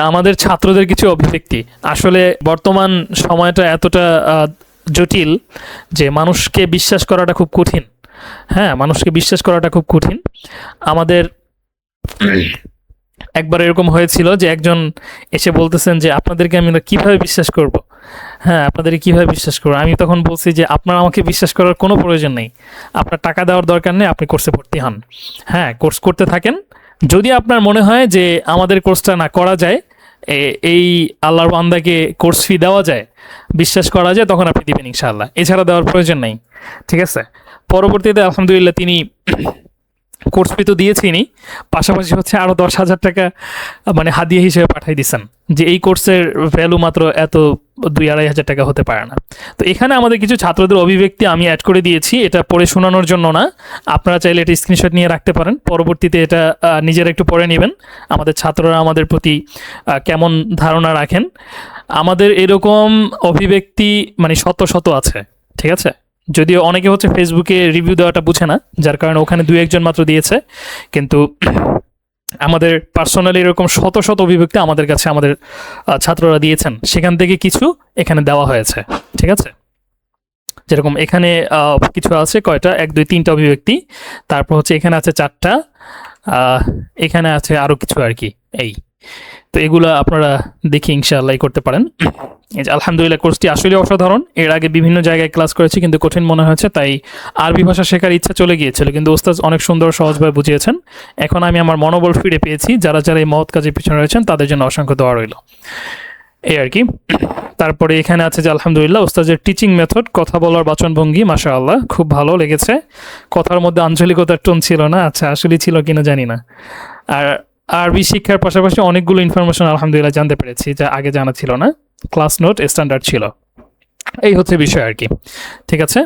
আমাদের ছাত্রদের কিছু অভিব্যক্তি আসলে বর্তমান সময়টা এতটা জটিল যে মানুষকে বিশ্বাস করাটা খুব কঠিন। হ্যাঁ, মানুষকে বিশ্বাস করাটা খুব কঠিন। আমাদের একবার এরকম হয়েছিল যে একজন এসে বলতেছেন যে আপনাদেরকে আমি কিভাবে বিশ্বাস করব। হ্যাঁ, আপনাদেরকে কিভাবে বিশ্বাস করবো। আমি তখন বলছি যে আপনার আমাকে বিশ্বাস করার কোনো প্রয়োজন নেই, আপনার টাকা দেওয়ার দরকার নেই, আপনি কোর্সে ভর্তি হন। হ্যাঁ, কোর্স করতে থাকেন। যদি আপনার মনে হয় যে আমাদের কোর্সটা না করা যায়, এই আল্লাহর বান্দাকে কোর্স ফি দেওয়া যায়, বিশ্বাস করা যায়, তখন আপনি দিবেন ইনশাআল্লাহ, এছাড়া দেওয়ার প্রয়োজন নেই। ঠিক আছে। পরবর্তীতে আলহামদুলিল্লাহ তিনি কোর্স ফি তো দিয়েছিনি, পাশাপাশি হচ্ছে আরও 10,000 টাকা মানে হাদিয়া হিসেবে পাঠিয়ে দিচ্ছেন, যে এই কোর্সের ভ্যালু মাত্র এত 2-2,500 টাকা হতে পারে না। তো এখানে আমাদের কিছু ছাত্রদের অভিব্যক্তি আমি অ্যাড করে দিয়েছি, এটা পড়ে শোনানোর জন্য না। আপনারা চাইলে এটা স্ক্রিনশট নিয়ে রাখতে পারেন, পরবর্তীতে এটা নিজেরা একটু পড়ে নেবেন, আমাদের ছাত্ররা আমাদের প্রতি কেমন ধারণা রাখেন। আমাদের এরকম অভিব্যক্তি মানে শত শত আছে। ঠিক আছে। যদিও অনেকে হচ্ছে ফেসবুকে রিভিউ দেওয়াটা বুঝে না, যার কারণে ওখানে 2-1 জন মাত্র দিয়েছে, কিন্তু আমাদের পার্সোনালি এরকম শত শত অভিব্যক্তি আমাদের কাছে আমাদের ছাত্ররা দিয়েছেন, সেখান থেকে কিছু এখানে দেওয়া হয়েছে। ঠিক আছে। যেরকম এখানে কিছু আছে, কয়টা, 1-2-3টা অভিব্যক্তি, তারপর হচ্ছে এখানে আছে 4টা, এখানে আছে আরও কিছু আর কি। এই তো এগুলো আপনারা দেখে ইনশাআল্লাহ করতে পারেন। এই যে আলহামদুলিল্লাহ কোর্সটি আসলে অসাধারণ। এর আগে বিভিন্ন জায়গায় ক্লাস করেছি কিন্তু কঠিন মনে হয়েছে, তাই আরবি ভাষা শেখার ইচ্ছা চলে গিয়েছিল, কিন্তু ওস্তাদ অনেক সুন্দর সহজভাবে বুঝিয়েছেন। এখন আমি আমার মনোবল ফিরে পেয়েছি। যারা যারা এই মহৎ কাজের পিছনে রয়েছেন তাদের জন্য অসংখ্য দোয়া রইল, এই আর কি। তারপরে এখানে আছে যে আলহামদুলিল্লাহ ওস্তাদের টিচিং মেথড, কথা বলার বাচনভঙ্গি মাশাআল্লাহ খুব ভালো লেগেছে। কথার মধ্যে আঞ্চলিকতার টোন ছিল না। আচ্ছা, আসলে ছিল কিনা জানি না। আর আরবি শিক্ষার পাশাপাশি অনেকগুলো ইনফরমেশন আলহামদুলিল্লাহ জানতে পেরেছি, যা আগে জানা ছিল না। ক্লাস নোট স্ট্যান্ডার্ড ছিল। এই হচ্ছে বিষয় আর কি। ঠিক আছে।